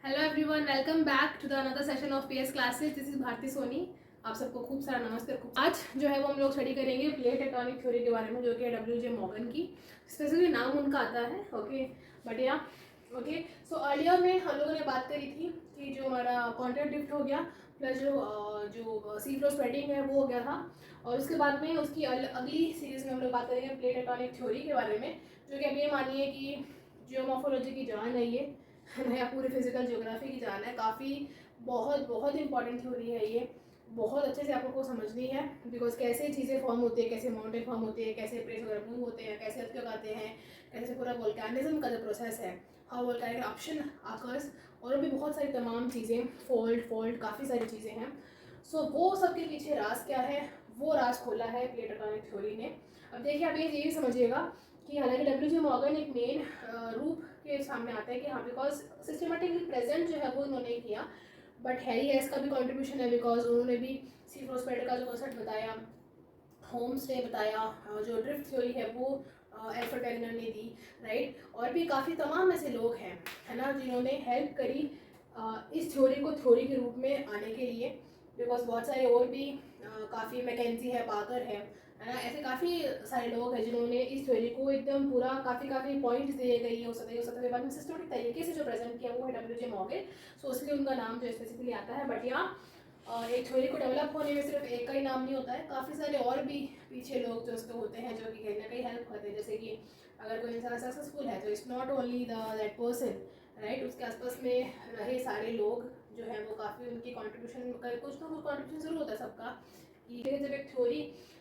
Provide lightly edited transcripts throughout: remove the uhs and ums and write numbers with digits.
Hello everyone, welcome back to the another session of PS classes. This is Bharti Soni. आप सबको खूब सारा नमस्ते। आज जो है वो हम लोग स्टडी करेंगे प्लेट टेक्टोनिक थ्योरी के बारे में, जो कि है डब्ल्यू.जे. मॉर्गन की। स्पेसिफिकली नाम उनका आता है, ओके, बट या ओके। सो अर्लियर में हम लोगों ने बात करी थी कि जो हमारा कॉन्ट्रैक्ट ड्रिफ्ट हो गया प्लस जो सी फ्लो स्प्रेडिंग है वो हो गया था, और उसके बाद में उसकी अगली सीरीज में हम लोग बात करेंगे प्लेट टेक्टोनिक थ्योरी के बारे में, जो कि अब ये मानिए कि जियोमॉर्फोलॉजी की जान है ये नया पूरे फिजिकल ज्योग्राफी की जान है। काफ़ी बहुत बहुत इंपॉर्टेंट थ्योरी है ये, बहुत अच्छे से आपको समझनी है। बिकॉज कैसे चीज़ें फॉर्म होती है, कैसे माउंटेन फॉर्म होती है, कैसे प्लेट्स वगैरह मूव होते हैं, कैसे अर्थक्वेक आते हैं, कैसे पूरा वोल्केनिज्म का जो प्रोसेस है, हाउ वोल्केनिक ऑप्शन आकर्स, और भी बहुत सारी तमाम चीज़ें, फोल्ड काफ़ी सारी चीज़ें हैं। सो वो सबके पीछे राज क्या है, वो राज खोला है प्लेट टेक्टोनिक थ्योरी ने। अब देखिए, आप ये भी समझिएगा कि हालांकि डब्ल्यू.जे. मॉर्गन एक मेन रूप के सामने आता है कि हाँ, बिकॉज सिस्टमेटिकली प्रेजेंट जो है वो उन्होंने किया, बट हैरी हेस का भी कंट्रीब्यूशन है, बिकॉज उन्होंने भी सी फ्रोस्पेड का जो कॉन्सेप्ट बताया, होम स्टे बताया, जो ड्रिफ्ट थ्योरी है वो एल्फ्रेड वेगनर ने दी, राइट। और भी काफ़ी तमाम ऐसे लोग हैं, है ना, जिन्होंने हेल्प करी इस थ्योरी को थ्योरी के रूप में आने के लिए। बिकॉज बहुत सारे और भी काफ़ी मैकेंजी है, बाकर है ना, ऐसे काफ़ी सारे लोग हैं जिन्होंने इस थ्योरी को एकदम पूरा काफ़ी पॉइंट्स दिए गए हो सकते के बाद में सिस्टमेटिक तरीके से जो प्रेजेंट किया वो है डब्ल्यू.जे. मॉर्गन। सो इसलिए उनका नाम जो स्पेसिफिकली आता है। बट यहाँ एक थ्योरी को डेवलप होने में सिर्फ एक का ही नाम नहीं होता है, काफ़ी सारे और भी पीछे लोग जो उसके होते हैं, जो कि कहीं ना कहीं हेल्प करते हैं। जैसे कि अगर कोई इंसान सक्सेसफुल है तो it's not only that person, right, उसके आसपास में रहे सारे लोग जो है वो काफ़ी उनकी कॉन्ट्रीब्यूशन, कुछ ना कुछ कॉन्ट्रीब्यूशन जरूर होता है सबका। कि जब एक थ्योरी,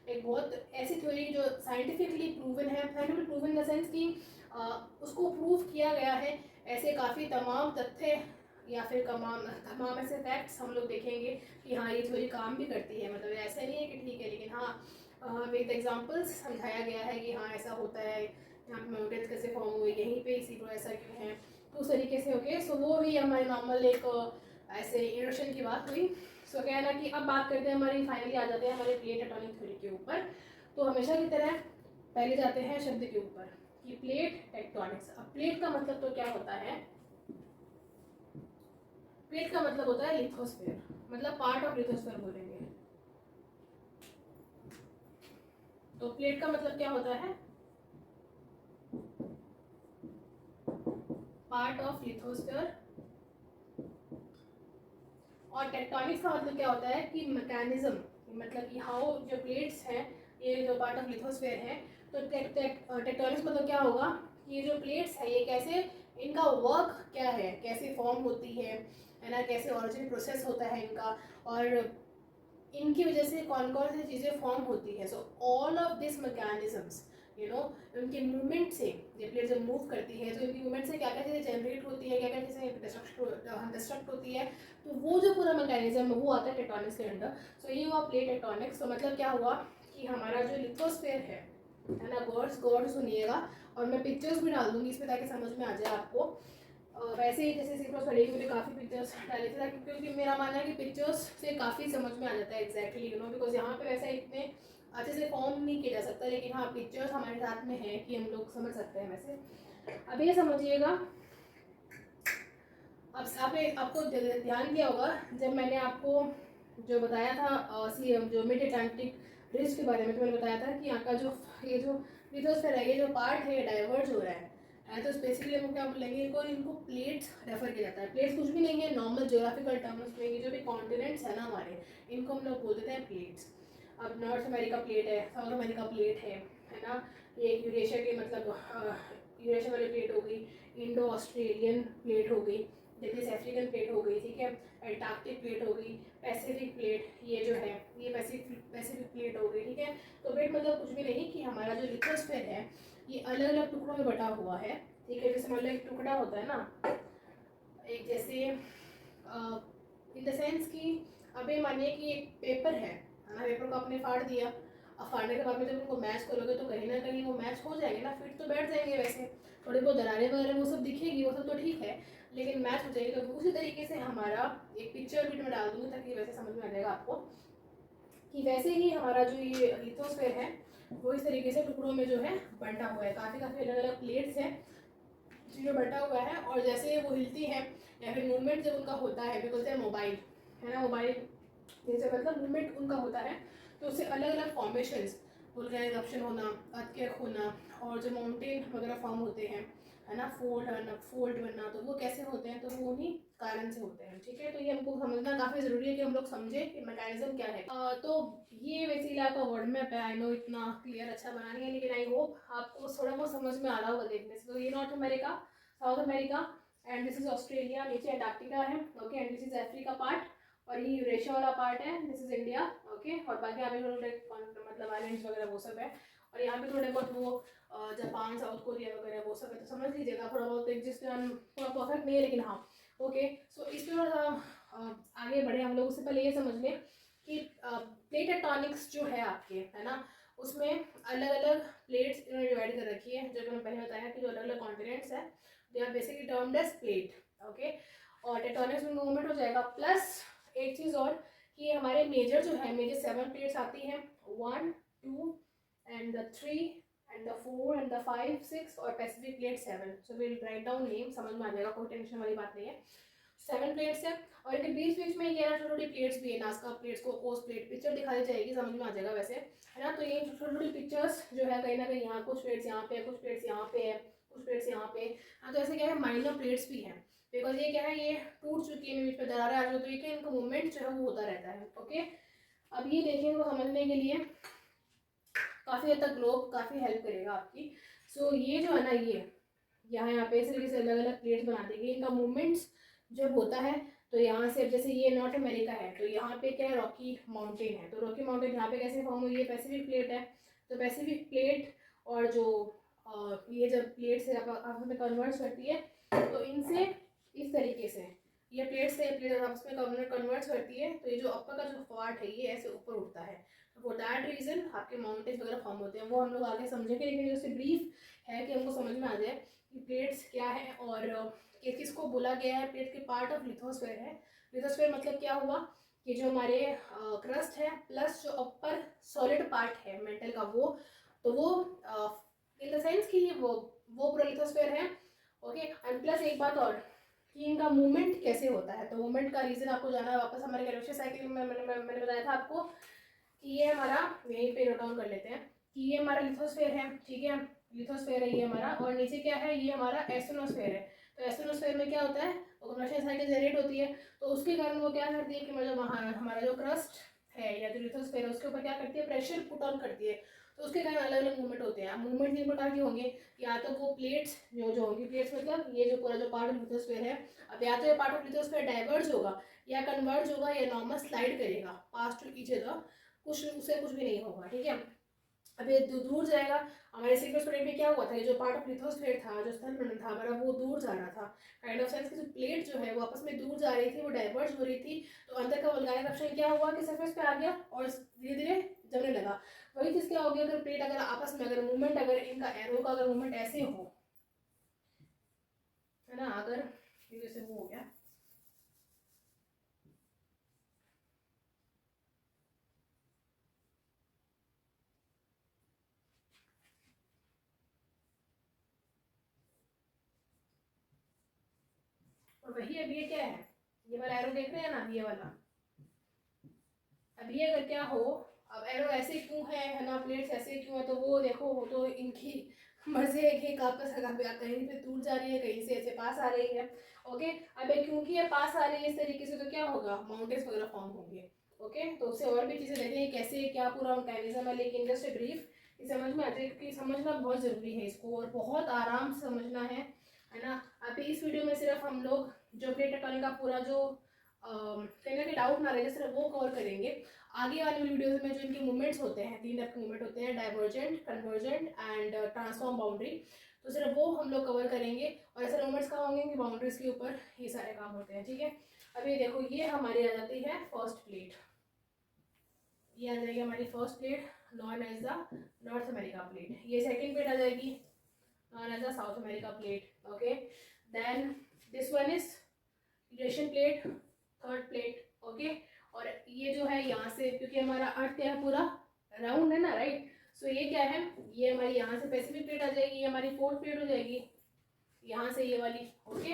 एक बहुत ऐसी थ्योरी जो साइंटिफिकली प्रूवन है, scientifically proven in the sense कि उसको प्रूव किया गया है, ऐसे काफ़ी तमाम तथ्य या फिर तमाम ऐसे फैक्ट्स हम लोग देखेंगे कि हाँ, ये थ्योरी काम भी करती है। मतलब ऐसा नहीं है कि ठीक है, लेकिन हाँ विद एग्जांपल्स समझाया गया है कि हाँ ऐसा होता है, यहाँ पे माउंटेन्स कैसे फॉर्म हुए, यहीं पे इसी को ऐसा क्यों है, तो उस तरीके से ओके। सो वो भी हमारे नॉर्मल एक ऐसे इंट्रोडक्शन की बात हुई। सो क्या है ना कि अब बात करते हैं, हमारी फाइनली आ जाते हैं हमारे प्लेट टेक्टोनिक थ्योरी के ऊपर। तो हमेशा की तरह पहले जाते हैं शब्द के ऊपर कि प्लेट टेक्टोनिक्स। अब प्लेट का मतलब तो क्या होता है, प्लेट का मतलब होता है लिथोस्फीयर, मतलब पार्ट ऑफ लिथोस्फीयर बोलेंगे। तो प्लेट का मतलब क्या होता है, पार्ट ऑफ लिथोस्फीयर। और टेक्टोनिक्स का मतलब क्या होता है कि मैकेनिज्म, मतलब कि हाउ जो प्लेट्स हैं ये जो पार्ट ऑफ लिथोस्फीयर है। तो टेक्टोनिक्स मतलब क्या होगा, ये जो प्लेट्स है ये कैसे, इनका वर्क क्या है, कैसे फॉर्म होती है ना, कैसे ऑरिजिन प्रोसेस होता है इनका, और इनकी वजह से कौन कौन सी चीज़ें फॉर्म होती है। So all of this mechanisms, you know, उनके मूवमेंट से, जब प्लेट जब मूव करती है तो इनकी मूवमेंट से क्या क्या चीज़ें जनरेट होती है, क्या क्या चीज़ें डिस्ट्रक्ट होती है, तो वो जो पूरा मैकेनिज्म है वो आता है टेक्टोनिक्स के अंडर। सो ये हुआ प्लेट टेक्टोनिक्स। तो मतलब क्या हुआ कि हमारा जो लिथोस्फीयर है ना, गॉड सुनिएगा, और मैं पिक्चर्स भी डाल दूंगी इस पर ताकि समझ में आ जाए आपको। वैसे ही जैसे सीक्रो स्टडी में काफ़ी पिक्चर्स डाले थे ताकि, क्योंकि मेरा मानना है कि पिक्चर्स से काफ़ी समझ में आ जाता है एग्जैक्टली, यू नो, बिकॉज यहाँ पे वैसे इतने अच्छे से फॉर्म नहीं किया जा सकता, लेकिन हाँ पिक्चर्स हमारे साथ में है कि हम लोग समझ सकते हैं। वैसे अब ये समझिएगा, अब आपको ध्यान दिया होगा जब मैंने आपको जो बताया था जो मिड अटलांटिक रिज के बारे में, तो मैंने बताया था कि यहाँ का जो ये जो लिथोस्फीयर है, ये जो पार्ट है ये डाइवर्ज हो रहा है। तो स्पेसिफिकली हम क्या बोलेंगे, इनको प्लेट्स रेफर किया जाता है। प्लेट्स कुछ भी नहीं है, नॉर्मल ज्योग्राफिकल टर्म्स में ये जो भी कॉन्टिनेंट्स है ना हमारे, इनको हम लोग बोल देते हैं प्लेट्स। अब नॉर्थ अमेरिका प्लेट है, साउथ अमेरिका प्लेट है ना, ये यूरेशिया के मतलब यूरेशिया वाली प्लेट हो गई, इंडो ऑस्ट्रेलियन प्लेट हो गई, जैसे अफ्रीकन प्लेट हो गई, ठीक है, एंटार्क्टिक प्लेट हो गई, पैसिफिक प्लेट ये जो है ये पैसिफिक प्लेट हो गई, ठीक है। तो प्लेट मतलब कुछ भी नहीं कि हमारा जो लिथोस्फीयर है ये अलग अलग टुकड़ों में बटा हुआ है, ठीक है। जैसे मतलब एक टुकड़ा होता है ना, एक जैसे इन द सेंस कि अभी मानिए कि एक पेपर है ना, पेपर को आपने फाड़ दिया, अब फाड़ने के बाद में जब उनको मैच करोगे तो कहीं ना कहीं वो मैच हो जाएंगे ना, फिट तो बैठ जाएंगे, वैसे थोड़ी बहुत दरारें वगैरह वो सब दिखेगी, वो सब तो ठीक है, लेकिन मैच हो जाएगी। तो उसी तरीके से हमारा एक पिक्चर भी मैं डाल दूँगी ताकि वैसे समझ में आ जाएगा आपको कि वैसे ही हमारा जो ये लिथोस्फीयर है वो इस तरीके से टुकड़ों में जो है बंटा हुआ है, काफ़ी अलग अलग प्लेट्स हैं में बैठा हुआ है और जैसे वो हिलती है या फिर मूवमेंट जब उनका होता है, भी बोलते हैं मोबाइल, है ना, मोबाइल जैसे मतलब मूवमेंट उनका होता है तो उससे अलग अलग फॉर्मेशंस, वोल्केनिक इरप्शन होना, अर्थक्वेक होना, और जो माउंटेन वगैरह फॉर्म होते हैं, है ना, फोल्ड बनना, तो वो कैसे होते हैं, तो वो उन्हीं कारण से होते हैं। ठीक है, तो ये हमको समझना काफ़ी ज़रूरी है कि हम लोग समझें कि मैकेनिज्म क्या है। तो ये बेसिकली आपका वर्ड मैप है। आई नो इतना क्लियर अच्छा बना नहीं है, लेकिन आई होप आपको थोड़ा बहुत समझ में आ रहा होगा देखने से। तो ये north America, south America, and this is Australia, नीचे अंटार्कटिका है, okay, and this is Africa part, और ये यूरेशिया वाला पार्ट है, दिस इज इंडिया, ओके, और बाकी यहाँ पे थोड़े मतलब आइलैंड्स वगैरह वो सब है, और यहाँ पे थोड़े बहुत वो जापान, साउथ कोरिया वगैरह वो सब है, तो समझ लीजिएगा थोड़ा बहुत एग्जिस्ट, थोड़ा परफेक्ट नहीं है लेकिन हाँ, ओके। सो इस पर थोड़ा सा आगे बढ़े हम लोग। उससे पहले ये समझ लें कि प्लेट टेक्टोनिक्स जो है आपके, है ना, उसमें अलग अलग प्लेट्स इन्होंने डिवाइड कर रखी है, जो मैंने पहले बताया कि जो अलग अलग कॉन्टिनेंट्स है they are basically termed as plate, okay. और टेक्टोनिक्स में मूवमेंट हो जाएगा, प्लस एक चीज़ और कि हमारे मेजर जो है, मेजर 7 प्लेट्स आती हैं, 1 2 and the 3 and the 4 and the 5 6, और Pacific plate 7। So will write down name, समझ में आ जाएगा, कोई टेंशन वाली बात नहीं है। 7 प्लेट्स है, और इनके बीच बीच में ये ना छोटी छोटी प्लेट्स भी है, नास्का प्लेट्स को कोस प्लेट, पिक्चर दिखा दी जाएगी, समझ में आ जाएगा वैसे, है ना। तो ये छोटी छोटी पिक्चर्स जो है कहीं ना कहीं यहाँ कुछ प्लेट्स यहाँ पे, कुछ प्लेट्स यहाँ पे है, कुछ प्लेट्स यहाँ पे, हाँ, तो ऐसे क्या है माइनर प्लेट्स भी हैं, बिकॉज ये क्या है, ये टूट चुकी है, बीच में दरारें आ जाए, तो ये क्या इनका मूवमेंट जो है वो होता रहता है, ओके। अब ये देखिए, इनको समझने के लिए काफ़ी हद तक ग्लोब काफ़ी हेल्प करेगा आपकी। सो ये जो है ना, ये यहाँ पे इस तरीके से अलग अलग प्लेट्स बना देंगे, इनका मूवमेंट्स जब होता है तो यहाँ से, जैसे ये नॉर्थ अमेरिका है तो यहाँ पे क्या है, रॉकी माउंटेन है, तो रॉकी माउंटेन यहाँ पे कैसे फॉर्म हुई है, पैसिफिक प्लेट है, तो पैसिफिक प्लेट और जो ये जब प्लेट से आपस में कन्वर्ट करती है, तो इनसे इस तरीके से ये प्लेट से प्लेट आपस में कन्वर्ट करती है, तो ये जो अपर का जो पार्ट है ये ऐसे ऊपर उठता है, तो फॉर दैट रीजन आपके माउंटेन्स वगैरह फॉर्म होते हैं, वो हम लोग आगे समझेंगे, लेकिन जैसे ब्रीफ है कि हमको समझ में आ जाए कि प्लेट्स क्या है और किसको बोला गया है, प्लेट के पार्ट ऑफ लिथोस्फेयर है। लिथोस्फेयर मतलब क्या हुआ कि जो हमारे क्रस्ट है प्लस जो अपर सॉलिड पार्ट है मेटल का, वो तो वो इन द सेंस कि वो पूरा लिथोस्फेयर है, ओके। एंड प्लस एक बात और कि इनका मूवमेंट कैसे होता है, तो मूवमेंट का रीजन आपको जाना है वापस हमारे कैलोशियस साइकिल में, मैंने बताया था आपको कि ये हमारा, यहीं पे नोट डाउन कर लेते हैं कि ये हमारा लिथोस्फेयर है, ठीक है, लिथोस्फेयर है ये हमारा, और नीचे क्या है, ये हमारा एस्टेनोस्फेयर है। तो एस्टेनोस्फेयर में क्या होता है, वो कंबशन साइकिल जनरेट होती है, तो उसके कारण वो क्या करती है कि मतलब हमारा जो क्रस्ट है या जो लिथोस्फेयर है उसके ऊपर क्या करती है, प्रेशर पुट ऑन करती है, तो उसके कारण अलग अलग मूवमेंट होते हैं। मूवमेंट 3 प्रकार के होंगे, या तो वो प्लेट्स जो होंगी, प्लेट्स मतलब ये जो पूरा जो पार्ट ऑफ लिथोस्फेयर है, अब या तो ये पार्ट ऑफ लिथोस्फेयर डाइवर्ज होगा या कन्वर्ज होगा या नॉर्मल स्लाइड करेगा पास टू ईच अदर, कुछ उससे कुछ भी नहीं होगा, ठीक है। अब ये दूर जाएगा, हमारे सिग्मोस्फेयर में क्या हुआ था, ये जो पार्ट ऑफ लिथोस्फेयर था, जो स्थल मंडल था हमारा, वो दूर जा रहा था, काइंड ऑफ सेंस की जो प्लेट जो है वो आपस में दूर जा रही थी, वो डाइवर्ज हो रही थी, तो अंदर का वोल्केनिक इरप्शन क्या हुआ कि सरफेस पे आ गया और धीरे धीरे जमने लगा। वही चीज़ क्या होगी, अगर प्लेट अगर आपस में अगर मूवमेंट, अगर इनका एरो का अगर मूवमेंट ऐसे हो, है ना, अगर जैसे वो हो गया, और वही अब ये क्या है, ये वाला एरो देख रहे हैं ना, ये वाला, अब ये अगर क्या हो, अब एरो ऐसे क्यों है ना, प्लेट्स ऐसे क्यों है, तो वो देखो, वो तो इनकी मर्जी है कि आपका सगा कहीं पे दूर जा रही है, कहीं से ऐसे पास आ रही है, ओके। अब क्योंकि ये पास आ रही है इस तरीके से, तो क्या होगा, माउंटेन्स वगैरह फॉर्म होंगे, ओके। तो उससे और भी चीज़ें देखते हैं कैसे क्या पूरा मैकेनिज्म है, लेकिन जस्ट ब्रीफ समझ में आते हैं, क्योंकि समझना बहुत ज़रूरी है इसको, और बहुत आराम से समझना है ना। अभी इस वीडियो में सिर्फ हम लोग जो प्लेट टेक्टोनिक का पूरा जो कहीं ना कहीं डाउट ना रहे सिर्फ वो कवर करेंगे। आगे वाले वीडियोस में जो इनके मूवमेंट्स होते हैं, 3 टाइप के मूवमेंट होते हैं, divergent, convergent and transform boundary, तो सिर्फ वो हम लोग कवर करेंगे। और ऐसे मूवमेंट्स कहाँ होंगे कि बाउंड्रीज के ऊपर ये सारे काम होते हैं, ठीक है। अभी देखो, ये हमारी आ जाती है फर्स्ट प्लेट, ये आ जाएगी हमारी first plate known as the North America plate, ये सेकेंड प्लेट आ जाएगी known as the South America plate, okay. Then this one is Eurasian plate, third plate, okay. और ये जो है यहाँ से, क्योंकि हमारा अर्थ क्या है, पूरा राउंड है ना, राइट, सो ये क्या है, ये हमारी यहाँ से पैसिफिक प्लेट आ जाएगी, ये हमारी फोर्थ प्लेट हो जाएगी, यहाँ से ये वाली, ओके।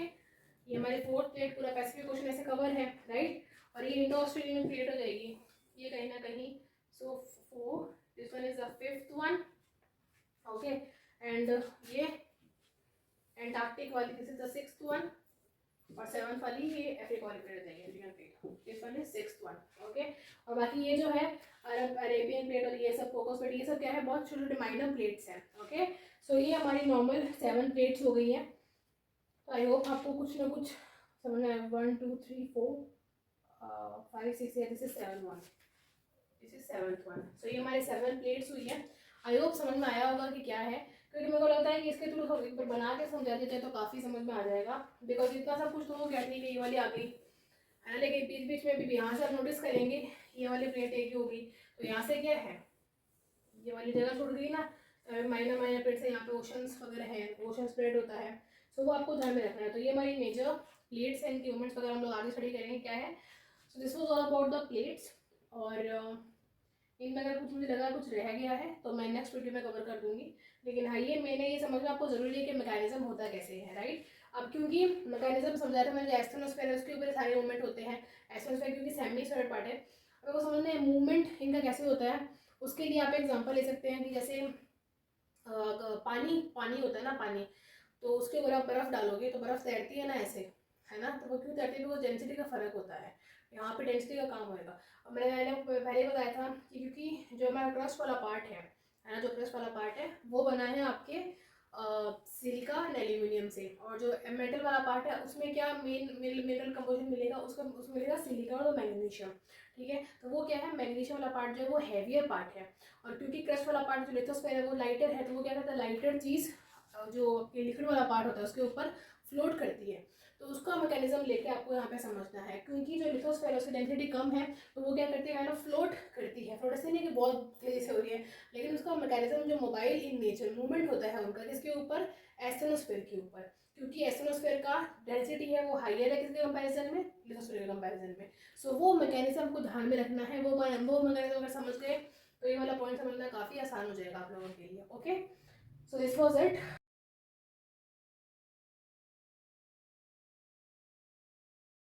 ये हमारी 4th प्लेट पूरा पैसिफिक ओशन ऐसे कवर है, राइट। और ये इंडो ऑस्ट्रेलियन प्लेट हो जाएगी ये कहीं ना कहीं। सो 4, this one is the 5th one, okay. And ये एंटार्क्टिक वाली, this is the 6th one. और 7th वाली ये अफ्रीका वाली प्लेट हो जाएगी, Indian plate, this one is 6th one, okay. और बाकी ये जो है अरेबियन प्लेट और ये सब फोकस प्लेट, ये सब क्या है, बहुत छोटे छोटे माइनर प्लेट्स हैं, ओके। सो ये हमारी नॉर्मल 7 प्लेट्स हो गई हैं। तो आई होप आपको कुछ ना कुछ समझ में आया। 1 2 3 4 5 6 this is 7th one, this is 7th one. So ये हमारे 7 प्लेट्स हुई है। आई होप समझ में आया होगा कि क्या है, क्योंकि मेरे को लगता है कि इसके थ्रू हम एक बार बना के समझा देते हैं तो काफ़ी समझ में आ जाएगा। बिकॉज इतना सब कुछ तो हो गया, ठीक है, ये वाली आ गई है ना, लेकिन बीच बीच में भी यहाँ से आप नोटिस करेंगे ये वाली प्लेट एक ही होगी। तो यहाँ से क्या है, ये वाली जगह छूट गई ना, माइनर माइनर प्लेट्स है, यहाँ पे ओशंस वगैरह है, ओशन स्प्रेड होता है। सो वो आपको ध्यान में रखना है। तो ये हमारी मेजर प्लेट्स हैं, इनकी मूवमेंट्स वगैरह हम लोग आगे स्टडी करेंगे क्या है। So this was all about the plates. और इनमें अगर कुछ मुझे लगा कुछ रह गया है तो मैं नेक्स्ट वीडियो में कवर कर दूंगी। लेकिन हाँ, ये मैंने ये समझना आपको ज़रूरी है कि मैकेनिज्म होता कैसे है, राइट। अब क्योंकि मैकेनिज्म समझाया था मैंने, एस्ट्रोनोस्फेयर है उसके ऊपर सारे मूवमेंट होते हैं। एस्ट्रोनोस्फेयर क्योंकि सेमी स्फेरिकल पार्ट है, अगर वो समझना है मूवमेंट इनका कैसे होता है, उसके लिए आप एग्जांपल ले सकते हैं कि जैसे पानी होता है ना, पानी, तो उसके ऊपर आप बर्फ़ डालोगे तो बर्फ़ तैरती है ना ऐसे, है ना। तो वो क्यों तैरती है, वो डेंसिटी का फ़र्क होता है, यहाँ पे डेंसिटी का काम होएगा। और मैंने पहले बताया था कि क्योंकि जो हमारा क्रस्ट वाला पार्ट है ना, जो क्रस्ट वाला पार्ट है वो बना है आपके सिलिका एंड एल्यूमिनियम से। और जो मेटल वाला पार्ट है उसमें क्या मिनरल कंपोजिशन मिलेगा, उसमें मिलेगा सिलिका और मैग्नीशियम, ठीक है। तो वो क्या है, मैग्नीशियम वाला पार्ट जो है वो हैवियर पार्ट है। और क्योंकि क्रस्ट वाला पार्ट जो लिथोस्फेयर है वो लाइटर है, तो वो क्या करता है, लाइटर चीज़ जो लिक्विड वाला पार्ट होता है उसके ऊपर फ्लोट करती है। तो उसका मैकेनिज्म लेके आपको यहाँ पे समझना है, क्योंकि जो लिथोस्फेयर है उसकी डेंसिटी कम है, तो वो क्या करती है, फ्लोट करती है। फ्लोट ऐसे नहीं कि बहुत तेज़ी से हो रही है, लेकिन उसका मैकेनिज्म जो मोबाइल इन नेचर मूवमेंट होता है उनका किसके ऊपर, एस्ट्रोनोस्फेयर के ऊपर। क्योंकि एस्ट्रोनोस्फेयर का डेंसिटी है वो हाइयर है किसके कंपैरिजन में, लिथोस्फेयर के कंपैरिजन में। सो वो मैकेनिज्म आपको ध्यान में रखना है। वो मैकेनिज्म अगर समझ गए तो ये वाला पॉइंट समझना काफ़ी आसान हो जाएगा आप लोगों के लिए, okay. So this was it.